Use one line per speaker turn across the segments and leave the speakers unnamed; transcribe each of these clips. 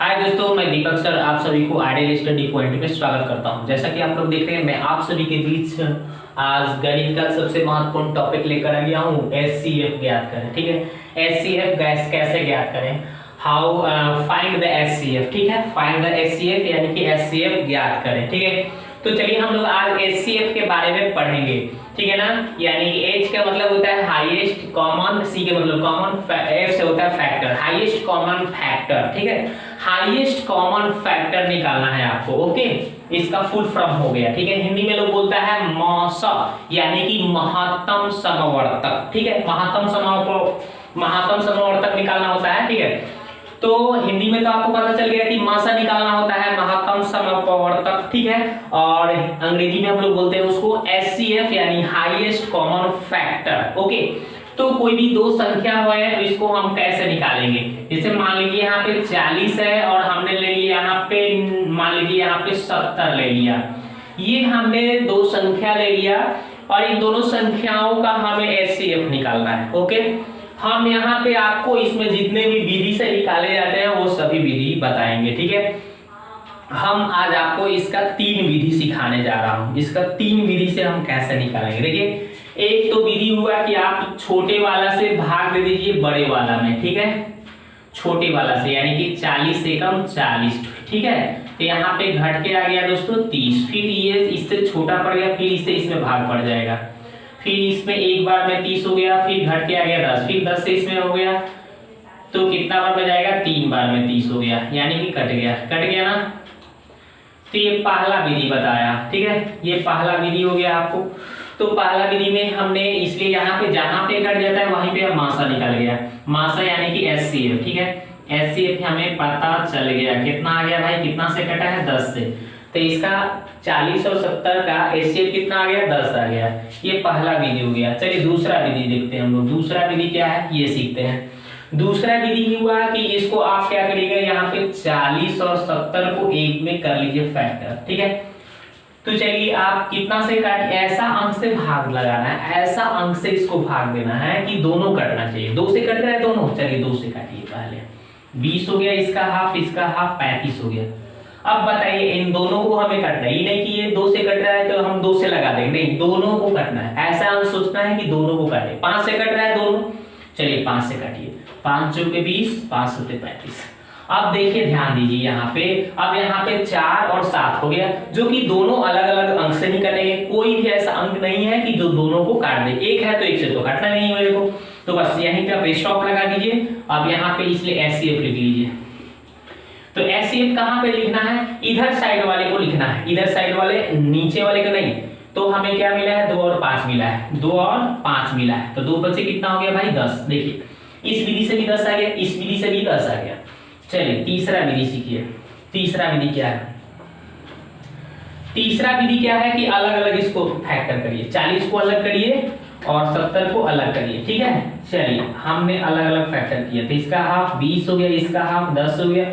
हाय दोस्तों, मैं दीपक सर आप सभी को आइडियल स्टडी पॉइंट में स्वागत करता हूं। जैसा कि आप लोग देख रहे हैं, मैं आप सभी के बीच आज गणित का सबसे महत्वपूर्ण टॉपिक लेकर आ गया हूं, एचसीएफ ज्ञात करें। ठीक है, एचसीएफ कैसे ज्ञात करें, हाउ फाइंड द एचसीएफ। ठीक है, फाइंड द एचसीएफ यानी कि एचसीएफ ज्ञात करें। ठीक है, तो चलिए हम लोग आज एचसीएफ के बारे में पढ़ेंगे। ठीक है ना, यानी एच का मतलब होता है हाईएस्ट कॉमन, सी के मतलब कॉमन, एफ से होता है फैक्टर, हाईएस्ट कॉमन फैक्टर। ठीक है, हाईएस्ट कॉमन फैक्टर निकालना है आपको। ओके, इसका फुल फॉर्म हो गया। ठीक है, हिंदी में लोग बोलता है मौस, यानी कि महत्तम समवर्तक। ठीक है, महत्तम समवर्तक निकालना होता है। ठीक है, तो हिंदी में तो आपको पता चल गया कि मासा निकालना होता है, महत्तम समवर्तक। ठीक है, और अंग्रेजी में हम लोग बोलते हैं उसको एचसीएफ यानी हाईएस्ट कॉमन फैक्टर। ओके, तो कोई भी दो संख्या है तो इसको हम कैसे निकालेंगे। जैसे मान लीजिए यहाँ पे 40 है और हमने ले लिया यहाँ पे, मान लीजिए यहाँ पे 70 ले लिया। ये हमने दो संख्या ले लिया और इन दोनों संख्याओं का हमें एचसीएफ निकालना है। ओके, हम यहाँ पे आपको इसमें जितने भी विधि से निकाले जाते हैं वो सभी विधि बताएंगे। ठीक है, हम आज आपको इसका 3 विधि सिखाने जा रहा हूँ। इसका 3 विधि से हम कैसे निकालेंगे। देखिए, एक तो विधि हुआ कि आप छोटे वाला से भाग दे दीजिए बड़े वाला में। ठीक है, छोटे वाला से यानी कि 40 से कम 40। ठीक है, तो यहाँ पे घट के आ गया दोस्तों 30, फिर ये इससे छोटा पड़ गया, फिर इससे इसमें भाग पड़ जाएगा, फिर इसमें एक बार में 30 हो गया, फिर घट के आ गया 10, फिर 10 से इसमें हो गया तो कितना बार में जाएगा, 3 बार में 30 हो गया, यानी कि कट गया ना। तो ये पहला विधि बताया। ठीक है, ये पहला विधि हो गया आपको। तो पहला विधि में हमने इसलिए यहाँ पे जहां पे कट जाता है वहीं पे हम मासा निकल गया, मासा यानी कि एचसीएफ। ठीक है, एचसीएफ हमें पता चल गया, कितना आ गया भाई, कितना से कटा है 10 से, तो इसका 40 और 70 का एचसीएफ कितना आ गया, 10 आ गया। ये पहला विधि हो गया। चलिए दूसरा विधि देखते हैं हम लोग। दूसरा विधि क्या है ये सीखते हैं। दूसरा विधि हुआ कि इसको आप क्या करिएगा, यहाँ पे 40 और 70 को एक में कर लीजिए फैक्टर। ठीक है, तो चलिए आप कितना से काट, ऐसा अंक से भाग लगाना है, ऐसा अंक से इसको भाग देना है कि दोनों कटना चाहिए। 2 से कट रहा है दोनों, चलिए 2 से काटिए। पहले 20 हो गया, इसका हाफ 35 हो गया। अब बताइए इन दोनों को हमें काटना है, ये नहीं कि ये 2 से कट रहा है तो हम 2 से लगा देंगे, नहीं, दोनों को काटना है। ऐसा हम सोचना है कि दोनों को काटे। 5 से कट रहा है दोनों, चलिए 5 से काटिए, 5 चौके 20, 5 सत्ते 35। अब देखिए ध्यान दीजिए यहाँ पे, अब यहाँ पे 4 और 7 हो गया, जो कि दोनों अलग अलग अंक से ही कटेंगे। कोई भी ऐसा अंक नहीं है कि जो दोनों को काट दे, एक है तो एक से तो काटना नहीं है मेरे को, तो बस यहीं पे आप स्टॉप लगा दीजिए। अब यहाँ पे इसलिए एचसीएफ लिख लीजिए। तो एचसीएफ कहाँ पे लिखना है, इधर साइड वाले को लिखना है, इधर साइड वाले, नीचे वाले को नहीं। तो हमें क्या मिला है, 2 और 5 मिला है, 2 और 5 मिला है, तो 2 बचे कितना हो गया भाई, 10। देखिए इस विधि से भी 10 आ गया, इस विधि से भी 10 आ गया। चलिए तीसरा विधि सीखिए। तीसरा विधि क्या है, तीसरा विधि क्या है कि अलग अलग इसको फैक्टर करिए, 40 को अलग करिए और 70 को अलग करिए। ठीक है, चलिए हमने अलग अलग फैक्टर किया, तो इसका हाफ 20 हो गया, इसका हाफ 10 हो गया,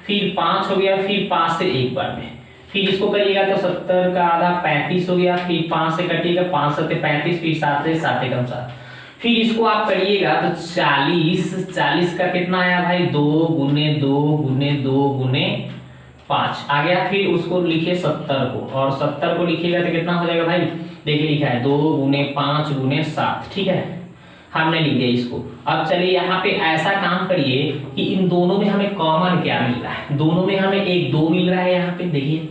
फिर 5 हो गया, फिर 5 से एक बार में, फिर इसको करिएगा तो 70 का आधा 35 हो गया, फिर 5 से कटिएगा, 5 सत्ते 35, फिर 7 से 7 एकम 7, फिर इसको आप करिएगा तो 40 का कितना आया भाई, 2 गुने 2 गुने 2 गुने 5 आ गया। फिर उसको लिखिए 70 को, और 70 को लिखिएगा तो कितना हो जाएगा भाई, देखिए लिखा है 2 गुने 5 गुने 7। ठीक है, हमने लिख दिया इसको। अब चलिए यहाँ पे ऐसा काम करिए कि इन दोनों में हमें कॉमन क्या मिल रहा है, दोनों में हमें एक 2 मिल रहा है, यहाँ पे देखिए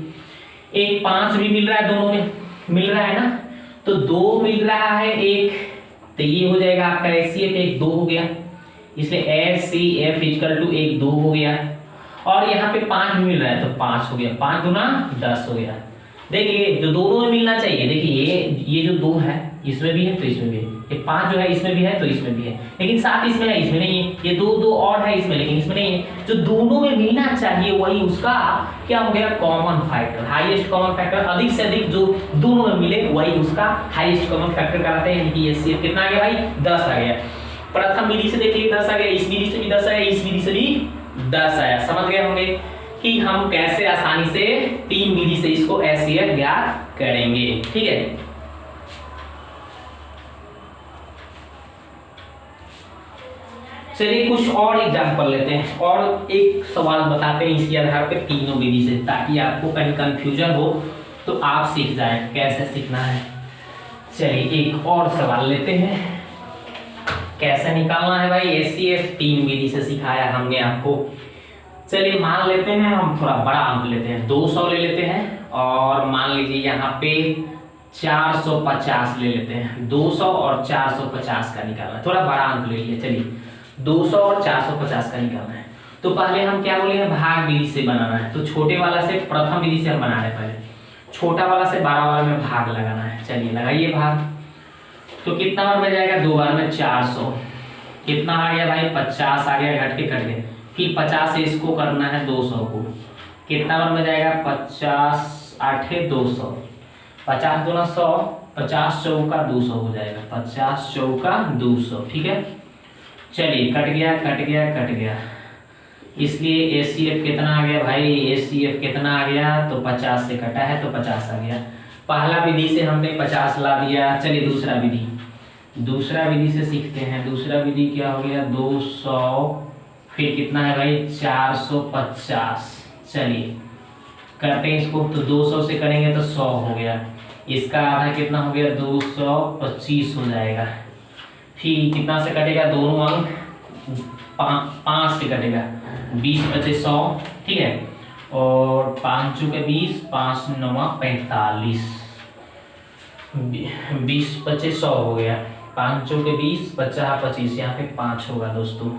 एक 5 भी मिल रहा है, दोनों में मिल रहा है ना, तो 2 मिल रहा है एक, तो ये हो जाएगा आपका एचसीएफ, एक 2 हो गया, इसलिए एचसीएफ इक्वल टू 1 2 हो गया। और यहाँ पे 5 भी मिल रहा है तो 5 हो गया, 5 दूना 10 हो गया। देखिए जो दोनों में मिलना चाहिए, देखिए ये जो 2 है इसमें भी है तो इसमें भी है, ये 5 जो है इसमें भी है तो इसमें भी है, लेकिन 7 इसमें है इसमें नहीं है, ये 2 और है इसमें लेकिन इसमें नहीं है। जो दोनों में मिलना चाहिए वही उसका क्या हो गया, common factor, highest common factor. अधिक से अधिक जो दोनों में मिले वही उसका हाईएस्ट कॉमन फैक्टर कहलाते हैं, यानी कि एचसीएफ कितना आ गया भाई, 10 आ गया। प्रथम विधि से देखिए 10 आ गया, इस विधि से भी 10 आया, इस विधि से भी 10 आया। समझ गए होंगे कि हम कैसे आसानी से 3 विधि से इसको एचसीएफ ज्ञात करेंगे। ठीक है, चलिए कुछ और एग्जाम्पल लेते हैं और एक सवाल बताते हैं इसी आधार पे तीनों विधि से, ताकि आपको कहीं कंफ्यूजन हो तो आप सीख जाएं कैसे सीखना है। चलिए एक और सवाल लेते हैं, कैसे निकालना है भाई एचसीएफ, तीन विधि से सिखाया हमने आपको। चलिए मान लेते हैं हम थोड़ा बड़ा अंक लेते हैं, 200 ले लेते हैं और मान लीजिए यहाँ पे 450 ले लेते हैं। 200 और 450 का निकालना है, थोड़ा बड़ा अंक ले लिया। चलिए 200 और 450 का निकालना है, तो पहले हम क्या बोले हैं, भाग विधि से बनाना है। तो छोटे वाला से प्रथम विधि से हम बना रहे हैं, पहले छोटा वाला से बड़ा वाला में भाग लगाना है। चलिए लगाइए भाग, तो कितना बार में जाएगा, 2 बार में 400, कितना आ गया भाई 50 आ गया, घट के कट गए। फिर 50 से इसको करना है 200 को, कितना बार में जाएगा 50 8 200, 50 दूना 100, 50 चौका 200 हो जाएगा, 50 चौका 200। ठीक है, चलिए कट गया कट गया कट गया, इसलिए एचसीएफ कितना आ गया भाई, एचसीएफ कितना आ गया, तो 50 से कटा है तो 50 आ गया। पहला विधि से हमने 50 ला दिया। चलिए दूसरा विधि, दूसरा विधि से सीखते हैं। दूसरा विधि क्या हो गया, 200 फिर कितना है भाई 450। चलिए करते हैं इसको, तो 200 से करेंगे तो 100 हो गया, इसका आधा कितना हो गया 225 हो जाएगा। फिर कितना से कटेगा, दोनों अंक 5 से कटेगा, 20 बचे 100। ठीक है, और 5 चौके 20, 5 9 45, 20 बचे 100 हो गया, 5 चौके 20, 50 25, यहाँ पे 5 होगा दोस्तों।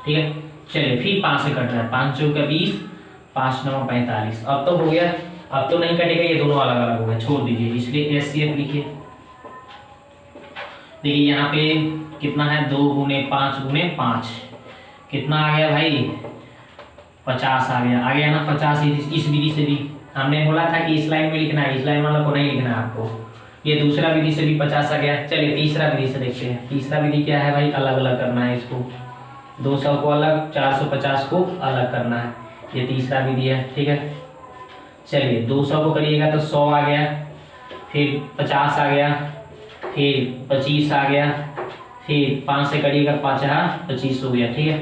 ठीक है, चलिए फिर 5 से कट रहा है, 5 चौके 20, 5 9 45। अब तो हो गया, अब तो नहीं कटेगा, ये दोनों अलग अलग हो गए, छोड़ दीजिए। इसलिए एचसीएफ लिखिए। देखिए यहाँ पे कितना है, 2 गुने 5 गुने 5, कितना आ गया भाई 50 आ गया ना 50। इस विधि से भी हमने बोला था कि इस लाइन में लिखना है, इस लाइन वाला को नहीं लिखना है आपको। ये दूसरा विधि से भी 50 आ गया। चलिए तीसरा विधि से देखते हैं। तीसरा विधि क्या है भाई, अलग अलग करना है इसको, 200 को अलग, 450 को अलग करना है, ये तीसरा विधि है। ठीक है, चलिए 200 को करिएगा तो 100 आ गया, फिर 50 आ गया, फिर 25 आ गया, फिर 5 से करिएगा 5 25 हो गया। ठीक है,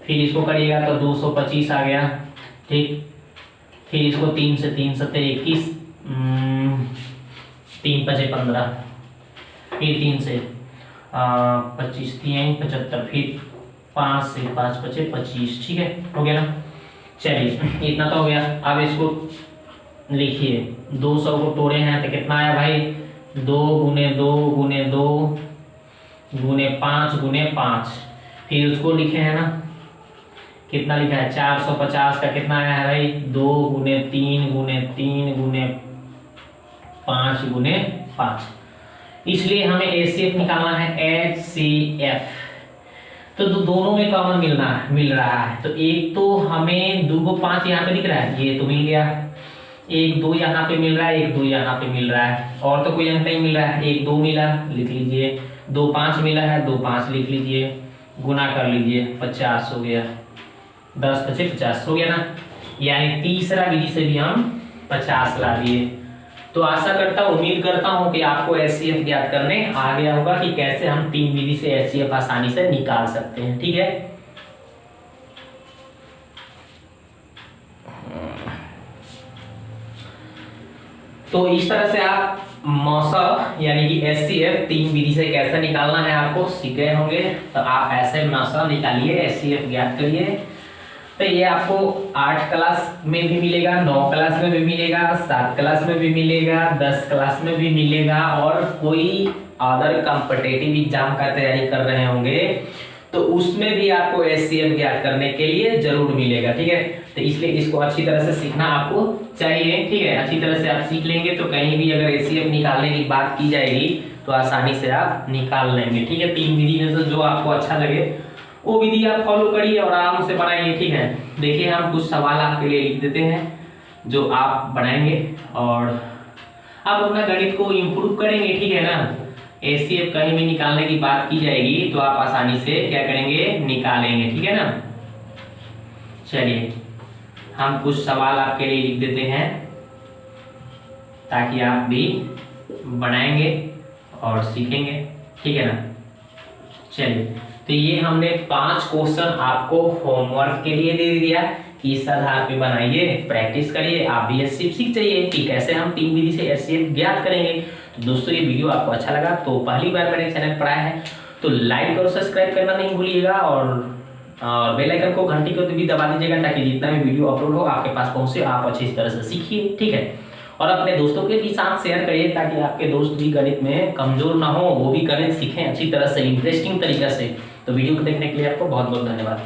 फिर इसको करिएगा तो 225 आ गया। ठीक, फिर इसको 3 से 3 7 21, 3 5 15, फिर 3 से 25 3 75, फिर 5 से 5 5 25। ठीक है, हो गया ना। चलिए इतना तो हो गया। अब इसको लिखिए, 200 को तोड़े हैं तो कितना आया भाई, 2 गुने 2 गुने 2 गुने 5 गुने 5। फिर उसको लिखे हैं ना, कितना लिखा है 450 का कितना आया है भाई, 2 गुने 3 गुने 3 गुने 5 गुने 5। इसलिए हमें एचसीएफ निकालना है, एचसीएफ। तो दोनों में कॉमन मिल रहा है। तो एक तो हमें 2 को 5 यहाँ पे दिख रहा है, ये तो मिल गया। 1 2 यहाँ पे मिल रहा है, 1 2 यहाँ पे मिल रहा है, और तो कोई अंक नहीं मिल रहा है। 1 2 मिला, लिख लीजिए। 2 5 मिला है, 2 5 लिख लीजिए, गुना कर लीजिए, 50 हो गया, 10 5 50 हो गया ना। यानी तीसरा विधि से भी हम 50 ला दिए। तो आशा करता हूँ, उम्मीद करता हूँ कि आपको एचसीएफ ज्ञात करने आ गया होगा कि कैसे हम 3 विधि से एचसीएफ आसानी से निकाल सकते हैं। ठीक है, तो इस तरह से आप मौसा यानी कि एचसीएफ 3 विधि से कैसे निकालना है आपको सीख गए होंगे। तो आप ऐसे मौसा निकालिए, एचसीएफ ज्ञात करिए। तो ये आपको 8 क्लास में भी मिलेगा, 9 क्लास में भी मिलेगा, 7 क्लास में भी मिलेगा, 10 क्लास में भी मिलेगा, और कोई अदर कॉम्पिटिटिव एग्जाम का तैयारी कर रहे होंगे तो उसमें भी आपको एचसीएफ ज्ञात करने के लिए जरूर मिलेगा। ठीक है, तो इसलिए इसको अच्छी तरह से सीखना आपको चाहिए। ठीक है, अच्छी तरह से आप सीख लेंगे तो कहीं भी अगर एचसीएफ निकालने की बात की जाएगी तो आसानी से आप निकाल लेंगे। ठीक है, 3 विधि में से जो आपको अच्छा लगे वो विधि आप फॉलो करिए और आराम से बनाइए। ठीक है, देखिए हम कुछ सवाल आपके लिए लिख देते हैं जो आप बनाएंगे और आप अपना गणित को इम्प्रूव करेंगे। ठीक है ना, एचसीएफ कहीं भी निकालने की बात की जाएगी तो आप आसानी से क्या करेंगे, निकालेंगे। ठीक है ना। चलिए हम कुछ सवाल आपके लिए लिख देते हैं ताकि आप भी बनाएंगे और सीखेंगे। ठीक है ना। चलिए तो ये हमने 5 क्वेश्चन आपको होमवर्क के लिए दे दिया कि इस आधार पे बनाइए, प्रैक्टिस करिए, आप भी एचसीएफ सीख जाइए कि कैसे हम 3 विधि से एचसीएफ ज्ञात करेंगे। तो दोस्तों ये वीडियो आपको अच्छा लगा तो पहली बार मेरे चैनल पर आया है तो लाइक और सब्सक्राइब करना नहीं भूलिएगा, और बेल आइकन को घंटी को भी दबा दीजिएगा ताकि जितना भी वीडियो अपलोड हो आपके पास पहुंचे, आप अच्छी तरह से सीखिए, ठीक है। और अपने दोस्तों के भी साथ शेयर करिए ताकि आपके दोस्त भी गणित में कमजोर ना हो, वो भी गणित सीखें अच्छी तरह से, इंटरेस्टिंग तरीके से। तो वीडियो को देखने के लिए आपको बहुत बहुत धन्यवाद।